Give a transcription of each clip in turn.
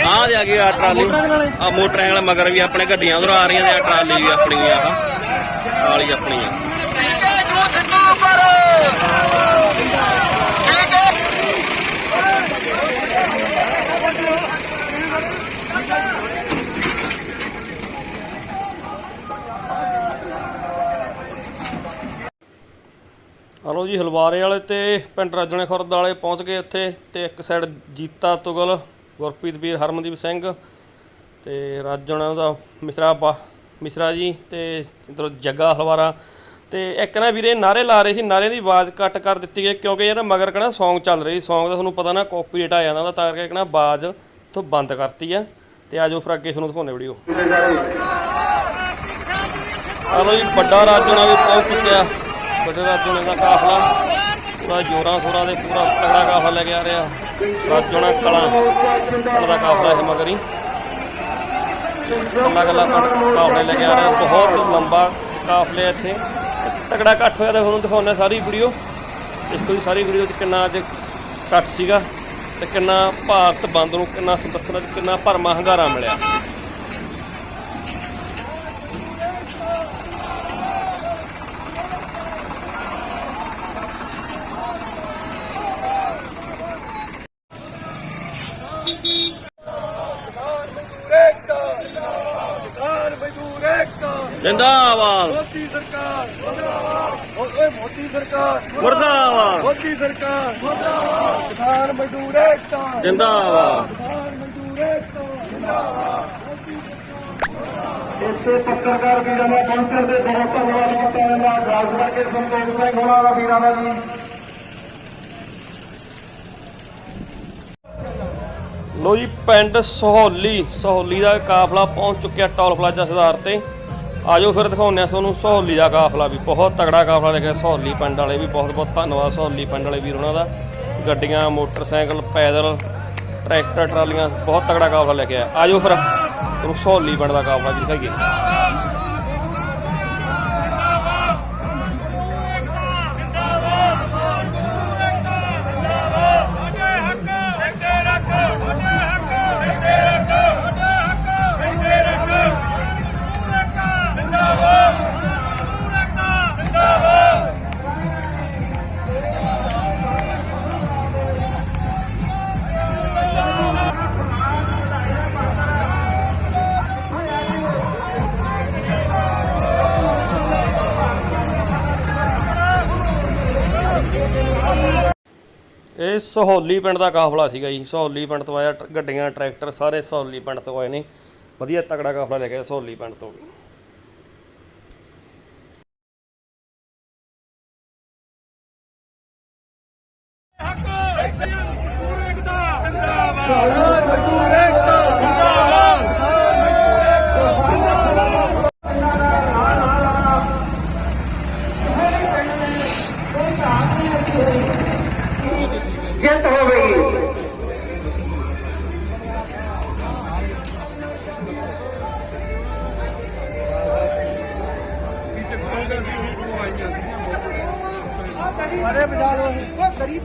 ਆ ਦੇ ਆ ਗਈ ਆ ਟਰਾਲੀ ਆ ਮੋਟਰਸਾਈਕਲ मगर भी अपने गड्डियां उधर आ रही हैं ट्राली भी अपनी आली अपनी है। हलो जी हलवारे वाले तो पिंड राजणे खुरद वाले पहुँच गए उत्थे ते एक साइड जीता तुगल गुरप्रीत वीर हरमनदीप सिंह ते राजणे दा मिश्रा जी ते इधर जग्गा हलवारा ते एक ना वीरे नारे ला रहे थे नारे की आवाज़ कट कर दी गई क्योंकि यार मगर कहना सौंग चल रही सौंग का थोड़ा पता ना कॉपीराइट आ जाता तां करके कहना आवाज़ तो बंद करती है। तो आज फिर अगे थोड़ा दिखाने वीडियो। चलो जी बड़ा राजणा भी पहुँच चुका बड़े राजणे का काफला पूरा जोरां शोरां दे पूरा तगड़ा काफला लेके आ रहा राजणा कलां का काफला है मगर ही कला कला काफले लेके आ रहा बहुत लंबा काफले इत्थे तगड़ा इकट्ठ होया तो तुहानूं दिखाउने सारी वीडियो देखो जी सारी वीडियो किन्ना अज इकट्ठ सीगा ते किन्ना भारत बंद नूं किन्ना समर्थन किन्ना भरमां हंगारा मिलिया। जिंदाबाद मोदी सरकार मोदी सरकार मुर्दाबाद मोदी सरकार मुर्दाबाद किसान मजदूर एकता जिंदाबाद किसान मजदूर एकता जिंदाबाद। इसे पत्रकार वीरां ने पहुंचण दे बहुत धन्यवाद करता है राजगढ़ के संतोष सिंह होना दा वीरां दा जी। लो जी पिंड सहोली का काफला पहुंच चुकिया टोल प्लाजा सुधार से आजो फिर दिखाने थोनों सहोली का काफला भी बहुत तगड़ा काफला लेके सहोली पिंड वाले भी बहुत बहुत धन्यवाद सहोली पिंड वाले वीर उन्हों का गड्डियां मोटरसाइकिल पैदल ट्रैक्टर ट्रालियां बहुत तगड़ा काफला लेके आया। आजो फिर सहोली पिंड का काफला भी दिखाइए। ਇਹ ਸਹੌਲੀ ਪਿੰਡ ਦਾ ਕਾਫਲਾ ਸੀਗਾ ਜੀ ਸਹੌਲੀ ਪਿੰਡ ਤੋਂ ਆਇਆ ਗੱਡੀਆਂ ਟਰੈਕਟਰ ਸਾਰੇ ਸਹੌਲੀ ਪਿੰਡ ਤੋਂ ਆਏ ਨੇ ਵਧੀਆ ਤਕੜਾ ਕਾਫਲਾ ਲੈ ਕੇ ਸਹੌਲੀ ਪਿੰਡ ਤੋਂ ਵੀ। जित हो गई अरे बजा लो गरीब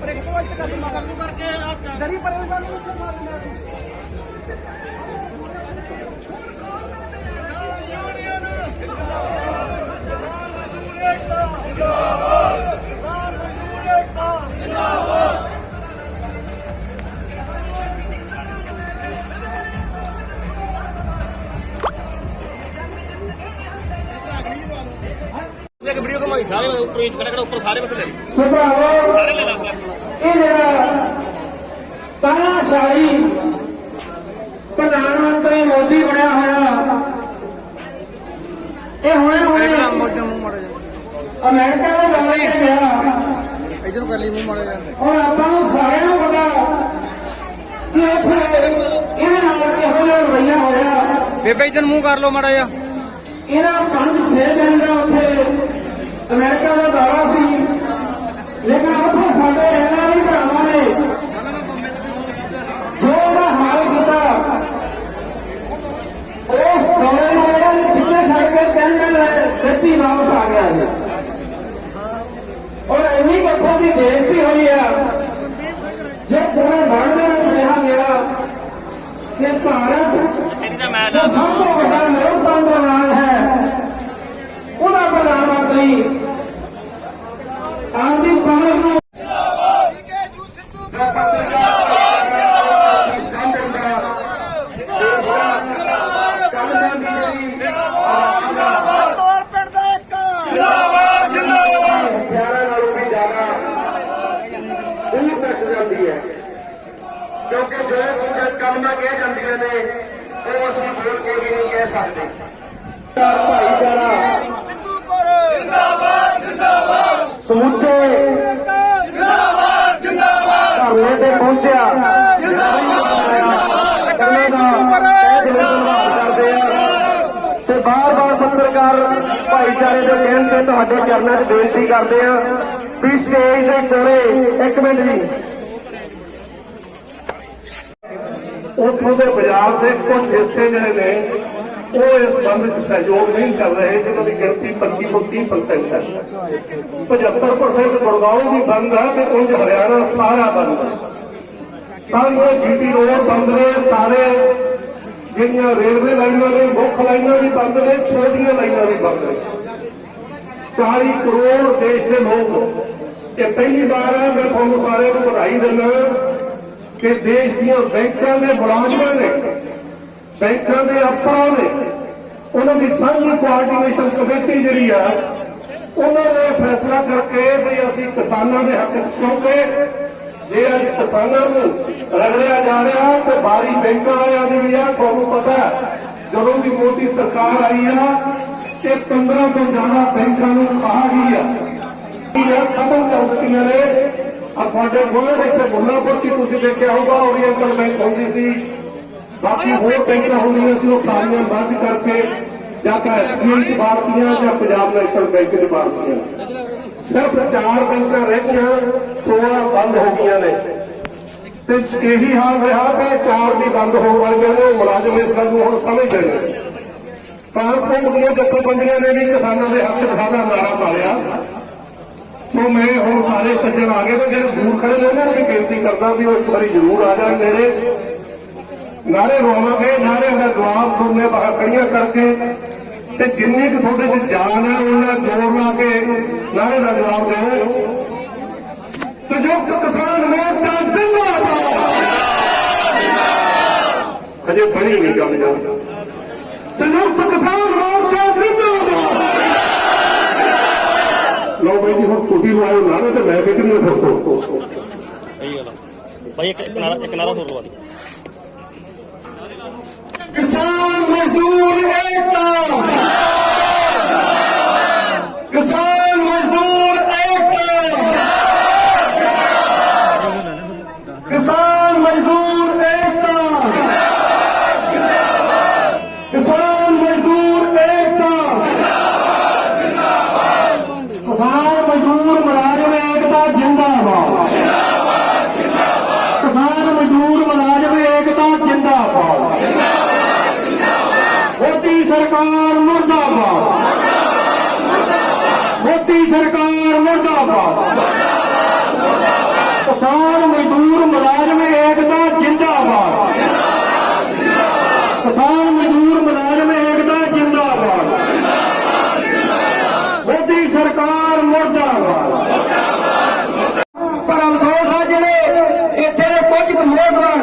वीडियो कमाई सारे ऊपर सारे बस सारे ले ला तानाशाही प्रधानमंत्री मोदी बनया होया अमेरिका इधर कर ली मुंह मारे और आपां सारे पता कि रवैया होया बेबे इधर मुंह कर लो माड़ा जा इन्हां 5-6 दिन का उत्थे अमेरिका का दौरा सी लेकिन उत्थे साडे एनआरआई भरावां ने जो हाल किया उस दौरे में पिछले छड़ के 3 दिन ही वापस आ गया है और इन्हीं बच्चों की बेइज्जती हुई है जो पूरे वर्ल्ड में स्नेहा गया कि भारत जो सब तो बड़ा लोकतंत्र राज है उन्होंने प्रधानमंत्री आदि पालन क्योंकि जो चीज़ें कम ना कह जाती ने वो असं बोल के भी नहीं कह सकते। भाईचारा समूचे धरने से पहुंचा बार बार पत्रकार भाईचारे के कहने से तुहाडे चरणों च बेनती करते हैं भी स्टेज से कोले एक मिनट जी उतों के बाजार के कुछ हिस्से जोड़े ने वो इस बंद सहयोग नहीं कर रहे जिन्होंने गिनती 25 ਤੋਂ 30% है 75% गुड़गांव भी बंद है तो कुछ हरियाणा सारा बंद है सारे जीटी रोड बंद ने सारे जिहड़ियां रेलवे लाइनां ने मुख्य लाइनां भी बंद ने छोटियां लाइनां भी बंद ने 40 करोड़ देश के लोग ये पहली बार है मैं तुहानूं सारे को बधाई देना कि देश दियां बैंकां दे मुलाजमां ने बैंकां दे अफसरां ने उन्होंने साझी कोआर्डिनेशन कमेटी जिहड़ी आ उन्होंने फैसला करके भी असीं किसानां दे हक क्योंकि जे अज किसानां नूं रगड़िया जा रहा तो बारी बैंकां वालियां दी भी आ तुहानूं पता जदों दी मोदी सरकार आई आ कि 15 ਤੋਂ ਜ਼ਿਆਦਾ बैंकां नूं खा गई आ खत्म कर दित्तियां ने ਤੁਹਾਡੇ ਗੁਆਂਢ ਇੱਥੇ ਮੁੱਲਾਂਪੁਰ ਚ ਤੁਸੀਂ ਦੇਖਿਆ ਹੋਊਗਾ ਓਰੀਐਂਟਲ ਬੈਂਕ ਹੁੰਦੀ ਸੀ ਬਾਕੀ ਹੋਰ ਬੈਂਕਾਂ ਹੁੰਦੀਆਂ ਸੀ ਉਹ ਸਾਰੀਆਂ ਬੰਦ ਕਰਕੇ ਜਾਂ ਤਾਂ ਐਸਬੀਆਈ ਚ ਬਾਰਤੀਆਂ ਜਾਂ ਪੰਜਾਬ ਨੈਸ਼ਨਲ ਬੈਂਕ ਚ ਬਾਰਤੀਆਂ ਸਿਰਫ 4 ਬੈਂਕਾਂ ਰਹਿ ਗਈਆਂ 16 ਬੰਦ ਹੋ ਗਈਆਂ ਨੇ ਤੇ ਇਹੀ ਹਾਲ ਰਿਹਾ ਕਿ 4 ਵੀ ਬੰਦ ਹੋਣ ਵਾਲੀਆਂ ਨੇ ਮੁਲਾਜ਼ਮ ਇਸ ਗੱਲ ਨੂੰ ਹੁਣ ਸਮਝਦੇ ਨੇ ਟਰਾਂਸਪੋਰਟ ਦੀਆਂ ਜਥੇਬੰਦੀਆਂ ਨੇ ਵੀ ਕਿਸਾਨਾਂ ਦੇ ਹੱਕ ਸਾਡਾ ਨਾਰਾ ਮਾਰਿਆ तो मैं हम सारे सज्जन आ गए जो दूर खड़े ने ना बेनती करता भी एक बार जरूर आ जाए मेरे नारे लवावे नारे का जवाब तुमने बाहर खड़िया करके जिन्नी कि थोड़े च जान है उन्हें जोर ला के नारे का जवाब दो संयुक्त किसान मोर्चा जिंदाबाद अजे बनी नहीं गल संयुक्त किसान मोर्चा जिंदाबाद लो भाई जी हम तुम लाओ नारे तो मैं फिक्र नहीं फिर भाई एक नारा सुर लवा दी किसान मजदूर एकता किसान मजदूर एकता किसान मजदूर एकता किसान मजदूर एकता किसान मजदूर मुलाजिम एकता जिंदाबाद किसान मजदूर मुलाजिम एकता जिंदाबाद मोदी सरकार मुर्दाबाद मोदी सरकार मुर्दाबाद किसान मजदूर मुलाजिम एकता जिंदाबाद किसान मजदूर मुलाजिम एकता जिंदाबाद मोदी सरकार मुर्दाबाद पर अफसोस है जिहड़े इत्थे दे कुछ नौजवान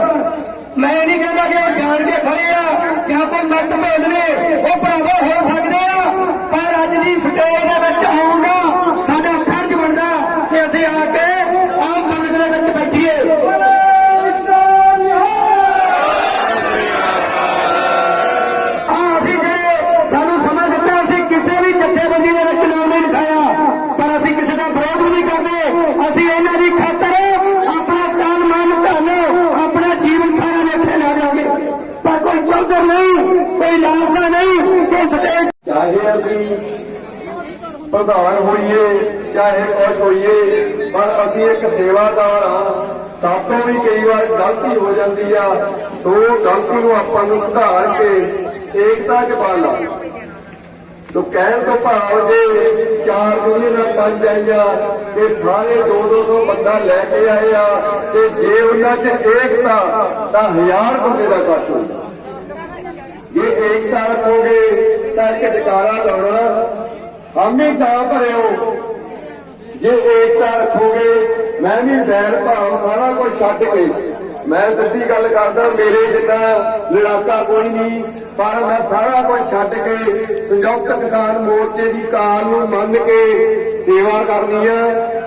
मैं नहीं कहता कि जान के खड़े आ ਜਾਂ ਕੋਈ मतभेद ने वो भरावा हो सकते हैं पर अज की स्टेज आऊंगा साडा फर्ज बनता कि असीं आके आम पंडित दे विच बैठीए सानू समझ दिता असीं किसी भी जथेबंदी दे विच नाम नहीं लिखाया पर असीं किसी का विरोध भी नहीं करते असीं इन्हां दी खातर अपना तन मन धन अपना जीवन सारा लेखे ला जाओगे पर कोई चौधर नहीं कोई लालसा नहीं कि स्टेज चाहे असीं प्रधान होइए चाहे कुछ होइए पर असीं एक सेवादार हाँ सातों भी कई बार गलती हो जाती है तो गलती को आपां नूं सुधार के एकता च पाला तो कहन तो भाव जे 4 यूनियन 5 आईया ते सारे 200 बंदा लैके आए आ ते जे उन्होंने च एकता तो 1000 बंदे का इकट्ठ होगा। ये एकता रखोगे तो एक जयकारा लाना हम ही ना भरे हो। जे एकता रखोगे मैं भी बैर भाव सारा कुछ छड्ड के मैं सच्ची गल करदा मेरे जितना लड़ाका कोई नहीं पर मैं सारा कुछ छड्ड के संयुक्त किसान मोर्चे की कार नूं मन के सेवा करनी है।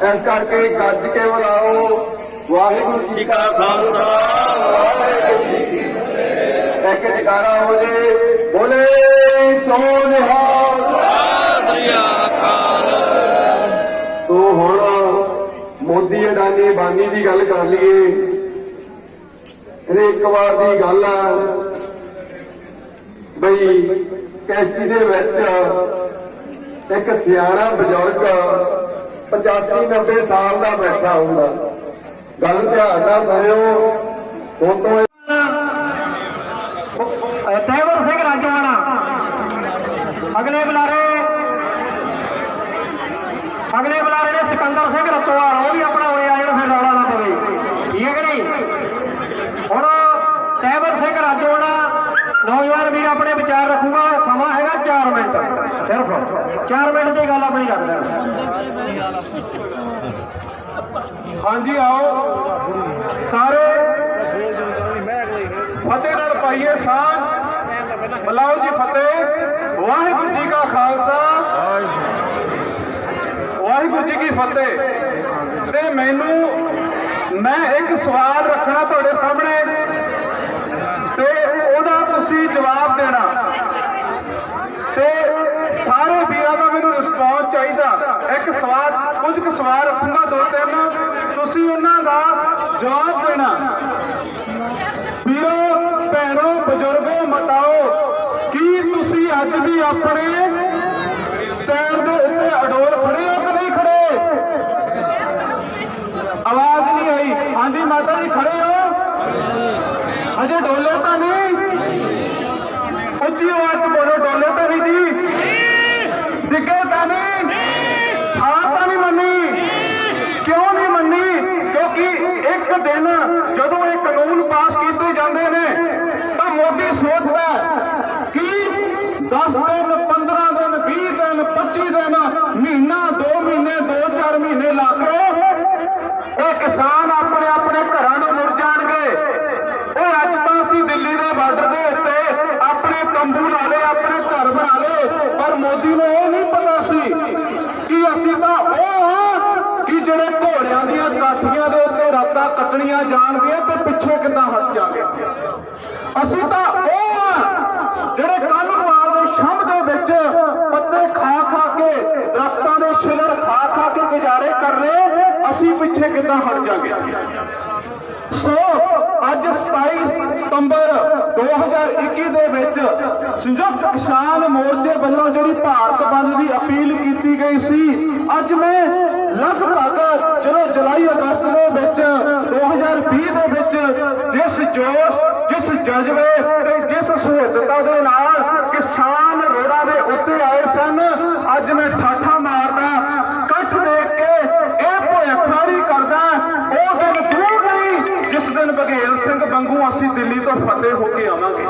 इस करके गज के बुलाओ वाहिगुरू जी का खालसा वाहिगुरू जी की फतेह। एक जयकारा हो जाए बोले सो निहाल। तो हुण मोदी अडानी बानी की गल कर लीए। एक बार की गल आ बई कैश्ती दे विच एक सियाणा बजुर्ग 85-90 साल का बैठा होगा। गल ध्यान नाल सुणिओ। हुण तो तैवर सिंह राजवाड़ा अगले बुलारे ने सिकंदर सिंह रतोआ वो भी अपना उरे आए फिर रौला ना पवे। ठीक है कि नहीं। हुण तैवर सिंह राजवाड़ा नौजवान वीर अपने विचार रखूगा। समा है 4 मिनट सिर्फ 4 मिनट की गल अपनी कर लेना। हाँ जी आओ सारे फतेह नाल पाइए साथ बुलाओ जी फतेह। वाहिगुरू जी का खालसा वाहिगुरू जी की फतेह। ते मैनू मैं एक सवाल रखना तुहाडे सामने ते ओहदा तुसीं जवाब देना ते सारे वीरां दा मैनू रिस्पॉन्स चाहिदा। एक सवाल कुछ क सवाल रखूंगा 2-3 तुसीं उन्हां दा जवाब देना। वीरो भैणों बजुर्गों मटाओ की तुसीं अज भी अपने स्टैंड के उत्ते अडोल खड़े हो कि नहीं खड़े। आवाज नहीं आई। हाँ जी माता जी खड़े हो अजे डोले तो नहीं। उच्ची आवाज बोलो डोले तो नहीं जी। डिगे तो नहीं। हार तो नहीं मनी। क्यों नहीं मनी। क्योंकि एक दिन जदों ये कानून पास किए जाते हैं तो मोदी सोचता कि 10 दिन 15 दिन 20 दिन 25 दिन महीना 2 महीने 2-4 महीने ला के किसान अपने अपने घरों मुड़ जाएंगे। अज तो असीं दिल्ली के बार्डर के उत्ते अपने तंबू ला ले अपने घर बना ले। पर मोदी को यह नहीं पता सी कि असीं तो कि जिहड़े घोड़ियां दीयां काठियां दे उत्ते रातां कटणियां जाणगियां ते पिछे किदां हट जांगे। असीं तो जिहड़े कल वार दे छंभ दे विच पत्ते खा खा के दरख्तां दे छिलड़ खा खा के गुजारे कर रहे असीं पिछे किदां हट जांगे। सो अज 27 सितंबर 2021 दे विच संयुक्त किसान मोर्चे वालों जिहड़ी भारत बंद की अपील की गई सी अज मैं लगभग चलो जुलाई अगस्त दे विच 2020 दे विच जिस जोश जिस जज्बे ते जिस सहूलतां दे नाल किसान रोडां दे उत्ते आए सन अज मैं ठाठा मारदा कठ देख के यह भविष्यवाणी करदा वो दिन दूर नहीं जिस दिन बघेल सिंह वांगू असीं दिल्ली तो फतेह होके आवांगे।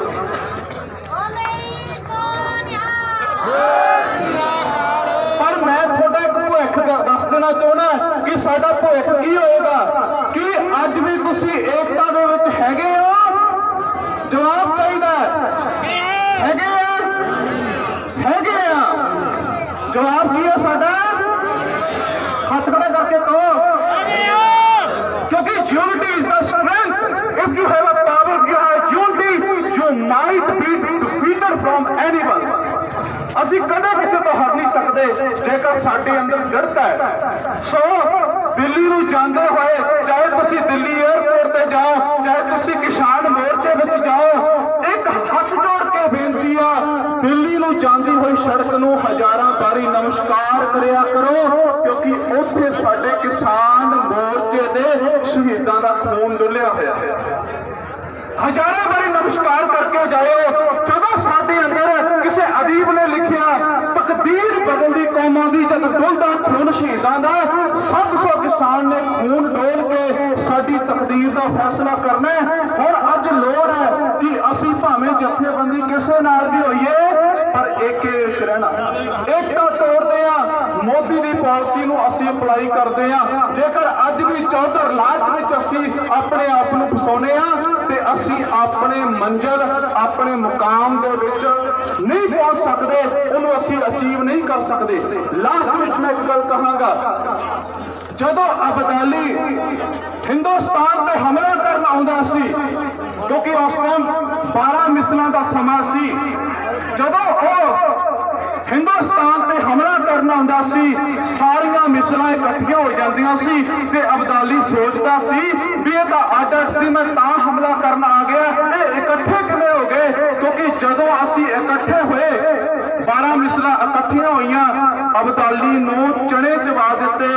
पर मैं थोड़ा एक भविष्य दस देना चाहना कि साडा भविष्य की होगा कि अज भी तुसीं एकता दे विच हैगे हो। जवाब चाहिए हैगे आ जवाब की है साडा हाथ खड़ा करके कहो क्योंकि unity is the strength. If you have a power you have unity you might be defeated from anyone. असीं कदे किसी तो हर नहीं सकते जेकर साडे अंदर दृढ़ता है। सो दिल्ली नूं जांदे होए चाहे तुसीं दिल्ली एयरपोर्ट ते जाओ चाहे तुसीं किसान मोर्चे विच जाओ एक हथ जोड़ के बेनती आ दिल्ली नूं जांदी होई सड़क नूं हजारां बारी नमस्कार करिया करो क्योंकि उत्थे साडे किसान मोर्चे दे शहीदां दा खून डुलिया होया है। हजारों बारी नमस्कार करके जाओ जदों साडे अंदर किसी ਅਦੀਬ ਨੇ ਲਿਖਿਆ, ਤਕਦੀਰ ਬਦਲਦੀ ਕੌਮਾਂ ਦੀ ਜਦ ਡੁੱਲਦਾ ਖੂਨ ਸ਼ਹੀਦਾਂ ਦਾ, 700 ਕਿਸਾਨ ਨੇ ਖੂਨ ਡੋਲ ਕੇ ਸਾਡੀ ਤਕਦੀਰ ਦਾ ਫੈਸਲਾ ਕਰਨਾ ਹੈ। ਹੁਣ ਅੱਜ ਲੋੜ ਹੈ ਕਿ ਅਸੀਂ ਭਾਵੇਂ ਜਥੇਬੰਦੀ ਕਿਸੇ ਨਾਲ ਵੀ ਹੋਈਏ ਪਰ ਏਕੇ ਵਿੱਚ ਰਹਿਣਾ, ਏਕਤਾ ਤੋੜਦੇ ਆ। ਮੋਦੀ ਦੀ ਪਾਲਿਸੀ ਨੂੰ ਅਸੀਂ ਅਪਲਾਈ ਕਰਦੇ ਆ। ਜੇਕਰ ਅੱਜ ਵੀ ਚੌਧਰ ਲਾਟ ਵਿੱਚ ਅਸੀਂ ਆਪਣੇ ਆਪ ਨੂੰ ਫਸਾਉਨੇ ਆ ਤੇ ਅਸੀਂ ਆਪਣੇ ਮੰਜ਼ਿਲ ਆਪਣੇ ਮੁਕਾਮ ਦੇ ਵਿੱਚ ਨਹੀਂ ਪਹੁੰਚ ਸਕਦੇ, ਉਹਨੂੰ ਅਸੀਂ ਅਚੀਵ ਨਹੀਂ ਕਰ ਸਕਦੇ। ਲਾਸਟ ਵਿੱਚ ਮੈਂ ਇੱਕ ਗੱਲ ਕਹਾਂਗਾ, ਜਦੋਂ ਅਬਦਾਲੀ ਹਿੰਦੁਸਤਾਨ ਤੇ ਹਮਲਾ ਕਰਨ ਆਉਂਦਾ ਸੀ, ਕਿਉਂਕਿ ਉਸ ਟਾਈਮ 12 ਮਿਸਲਾਂ ਦਾ ਸਮਾਂ ਸੀ, ਜਦੋਂ ਉਹ ਹਿੰਦੁਸਤਾਨ ਤੇ ਹਮਲਾ ਕਰਨ ਆਉਂਦਾ ਸੀ ਸਾਰੀਆਂ ਮਿਸਲਾਂ ਇਕੱਠੀਆਂ ਹੋ ਜਾਂਦੀਆਂ ਸੀ ਤੇ ਅਬਦਾਲੀ ਸੋਚਦਾ ਸੀ ਵੀ ਇਹ ਤਾਂ ਅੱਡ ਸੀ, ਮੈਂ ਤਾਂ ਹਮਲਾ ਕਰਨ ਆ ਗਿਆ। ਇਹ ਇਕੱਠੇ ਕਿਵੇਂ ਹੋ ਗਏ? ਕਿਉਂਕਿ ਜਦੋਂ ਅਸੀਂ ਇਕੱਠੇ ਹੋਏ 12 ਮਿਸਲਾਂ ਇਕੱਠੀਆਂ ਹੋਈਆਂ, ਅਬਦਾਲੀ ਨੂੰ ਚਣੇ ਚਬਾ ਦਿੱਤੇ।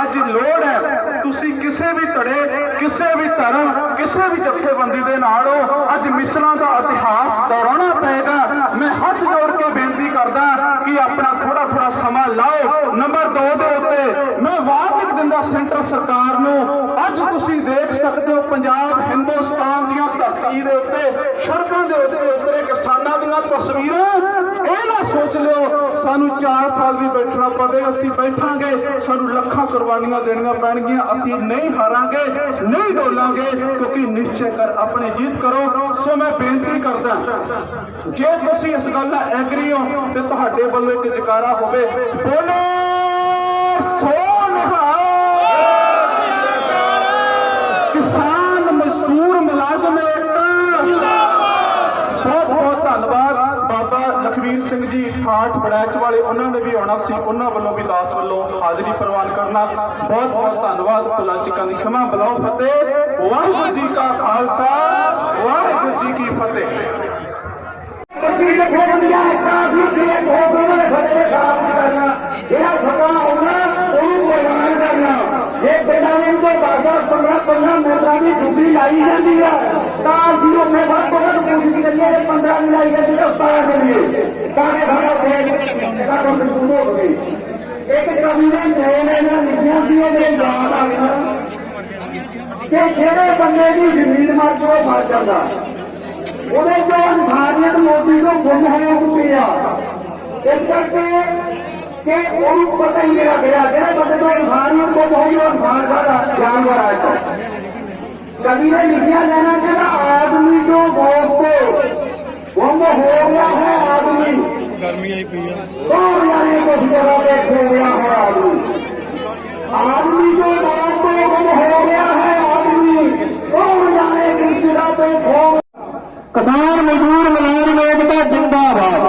ਅੱਜ ਲੋੜ ਹੈ ਤੁਸੀਂ ਕਿਸੇ ਵੀ ਧੜੇ ਕਿਸੇ ਵੀ ਧਰਮ ਕਿਸੇ ਵੀ ਜਥੇਬੰਦੀ ਦੇ ਨਾਲ ਹੋ, ਅੱਜ ਮਿਸਲਾਂ ਦਾ ਇਤਿਹਾਸ ਦੁਹਰਾਉਣਾ ਪਏਗਾ। ਮੈਂ ਹੱਥ ਜੋੜ ਕੇ ਬੇਨਤੀ ਕਰਦਾ ਕਿ ਆਪਣਾ ਥੋੜਾ ਸਮਾਂ ਲਾਓ। ਨੰਬਰ 2 ਦੇ ਉੱਤੇ ਮੈਂ ਵਾਅਦਾ ਦਿੰਦਾ ਸੈਂਟਰ ਸਰਕਾਰ ਨੂੰ, ਅੱਜ ਤੁਸੀਂ ਦੇਖ ਸਕਦੇ ਹੋ ਪੰਜਾਬ ਹਿੰਦੁਸਤਾਨ ਦੀਆਂ ਧਰਤੀ ਦੇ ਉੱਤੇ ਸੜਕਾਂ ਦੇ ਉੱਤੇ ਉਤਰੇ ਕਿਸਾਨਾਂ ਦੀਆਂ ਤਸਵੀਰਾਂ। ਇਹ ਨਾ ਸੋਚ ਲਿਓ ਸਾਨੂੰ 4 ਸਾਲ ਵੀ ਬੈਠਣਾ ਪਵੇ, ਅਸੀਂ ਬੈਠਾਂਗੇ, ਸਾਨੂੰ ਲੱਖਾਂ ਕੁਰਬਾਨੀਆਂ ਦੇਣੀਆਂ ਪੈਣਗੀਆਂ, ਅਸੀਂ ਨਹੀਂ ਹਾਰਾਂਗੇ, ਨਹੀਂ ਡੋਲਾਂਗੇ, ਕਿਉਂਕਿ ਨਿਸ਼ਚੈ ਕਰ ਆਪਣੀ ਜੀਤ ਕਰੋ। ਸੋ ਮੈਂ ਬੇਨਤੀ ਕਰਦਾ, ਜੇ ਤੁਸੀਂ ਇਸ ਗੱਲ ਨਾਲ ਐਗਰੀ ਹੋ ਤੇ ਤੁਹਾਡੇ ਵੱਲੋਂ ਇੱਕ ਜਕਾਰਾ ਹੋਵੇ, ਬੋਲੇ ਸੋ ਨਿਹਾਲ। ਕਿਸਾਨ ਮਜ਼ਦੂਰ ਮੁਲਾਜ਼ਮ ਏਕਤਾ ਜਿੰਦਾਬਾਦ। ਬਹੁਤ ਬਹੁਤ ਧੰਨਵਾਦ। ਬਾਬਾ ਲਖਵੀਰ ਸਿੰਘ ਜੀ ਠਾਠ ਬੜੈਚ ਵਾਲੇ, ਉਹਨਾਂ ਨੇ ਵੀ ਆਉਣਾ ਸੀ, ਉਹਨਾਂ ਵੱਲੋਂ ਵੀ ਦਾਸ ਵੱਲੋਂ ਹਾਜ਼ਰੀ ਪ੍ਰਵਾਨ ਕਰਨਾ। ਬਹੁਤ ਬਹੁਤ ਧੰਨਵਾਦ। ਕੁਲਾਚਿਕਾਂ ਦੀ ਖਿਮਾ ਬਲਾਓ ਫਤਿਹ। ਵਾਹਿਗੁਰੂ ਜੀ ਕਾ ਖਾਲਸਾ, ਵਾਹਿਗੁਰੂ ਜੀ ਕੀ ਫਤਿਹ। ਜਿਹੜਾ ਫਟਾ ਹੋਣਾ ਉਹਨੂੰ ਬੋਲਾਨ ਕਰਨਾ। ਇਹ ਪਿੰਡਾਂ ਦੇ ਉੱਤੇ 10-15 ਮੋਟਰਾਂ ਦੀ ਡਿਊਟੀ ਲਾਈ ਜਾਂਦੀ ਹੈ ਤਾਂ ਅਸੀਂ ਉਹਨੇ ਵੱਧ ਤੋਂ ਵੱਧ ਕੋਸ਼ਿਸ਼ ਕਰੀਏ ਕਿ 15 ਦੀ ਲਾਈ ਜਾਂਦੀ ਹੈ ਉਤਾਰ ਦੇਈਏ ਤਾਂ ਕਿ ਸਾਡਾ ਦੇਸ਼ ਦਾ ਕੰਟਰੋਲ ਹੋ ਸਕੇ। ਇੱਕ ਕਵੀ ਨੇ ਇਹਨਾਂ ਲਿਖਿਆ ਸੀ, ਉਹਦੇ ਯਾਦ ਆ ਗਿਆ ਕਿ ਜਿਹੜੇ ਬੰਦੇ ਦੀ ਜ਼ਮੀਨ ਮਰ ਕੇ ਉਹ ਮਰ ਜਾਂਦਾ, ਉਹਦੇ ਜੋ ਇਨਸਾਨੀਅਤ ਮੋਦੀ ਤੋਂ ਗੁੰਮ ਹੋ ਚੁੱਕੀ ਆ। ਇਸ ਕਰਕੇ ਕਿ ਉਹਨੂੰ ਪਤਾ ਹੀ ਨਹੀਂ ਲੱਗਿਆ ਜਿਹੜੇ ਬੰਦੇ ਤੋਂ ਇਨਸਾਨੀਅਤ ਗੁੰਮ ਹੋਈ ਉਹ ਇਨਸਾਨ ਸਾਡਾ ਜਾਨਵਰ ਆ। ਕਵੀ ਨੇ ਲਿਖਿਆ ਜਾਣਾ ਜਿਹੜਾ ਆਦਮੀ ਤੋਂ ਗੋਸ਼ਤ ਗੁੰਮ ਹੋ ਗਿਆ ਹੈ, ਆਦਮੀ ਗਰਮੀ ਆਈ ਪਈ ਆ ਉਹ ਯਾਨੀ ਕੁਝ ਜਗ੍ਹਾ ਤੇ ਖੋ ਗਿਆ ਹੈ ਆਦਮੀ ਤੋਂ ਗੋਸ਼ਤ ਗੁੰਮ ਹੋ ਗਿਆ ਹੈ, ਆਦਮੀ ਉਹ ਯਾਨੀ ਕਿਸ ਜਗ੍ਹਾ ਤੇ ਖੋ। ਕਿਸਾਨ ਮਜ਼ਦੂਰ ਮੁਲਾਜ਼ਮ ਏਕਤਾ ਜਿੰਦਾਬਾਦ।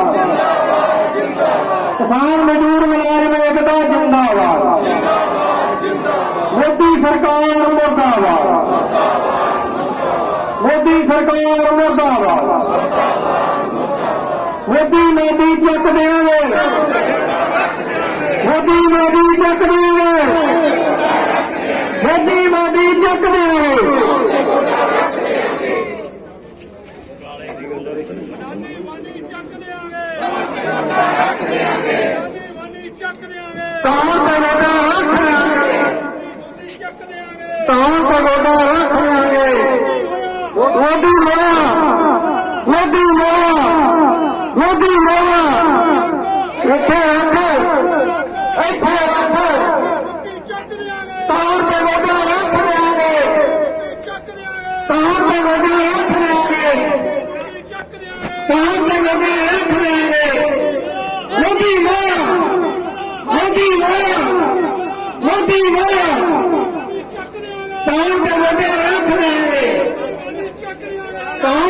ਕਿਸਾਨ ਮਜ਼ਦੂਰ ਮੁਲਾਜ਼ਮ ਏਕਤਾ ਜਿੰਦਾਬਾਦ। ਮੋਦੀ ਸਰਕਾਰ ਮੁਰਦਾਬਾਦ। ਮੋਦੀ ਸਰਕਾਰ ਮੁਰਦਾਬਾਦ। ਮੋਦੀ ਚੱਕ ਦੇਵਾਂਗੇ, ਮੋਦੀ ਚੱਕ ਦੇਵਾਂਗੇ, ਮੋਦੀ ਚੱਕ ਦੇਵਾਂਗੇ। ਤਾਂ ਪਗੋਡਾ ਰੱਖ ਲਾਂਗੇ, ਤਾਂ ਪਗੋਡਾ ਰੱਖ ਲਾਂਗੇ। ਮੋਦੀ ਮੋਇਆ, ਮੋਦੀ ਮੋਇਆ, ਮੋਦੀ ਮੋਇਆ। ਇੱਥੇ ਰੱਖ, ਇੱਥੇ ਰੱਖ, ਤਾਂ ਪਗੋਡਾ ਰੱਖ ਲਾਂਗੇ, ਤਾਂ ਪਗੋਡਾ ਰੱਖ ਲਾਂਗੇ, ਤਾਂ ਪਗੋਡਾ ਰੱਖ ਲਾਂਗੇ। ਮੋਦੀ ਮੋਇਆ, ਮੋਦੀ ਮੋਇਆ, ਮੋਦੀ ਮੋਇਆ। ਤਾਂ ਪਗੋਡਾ ਰੱਖ ਲਾਂਗੇ, ਤਾਂ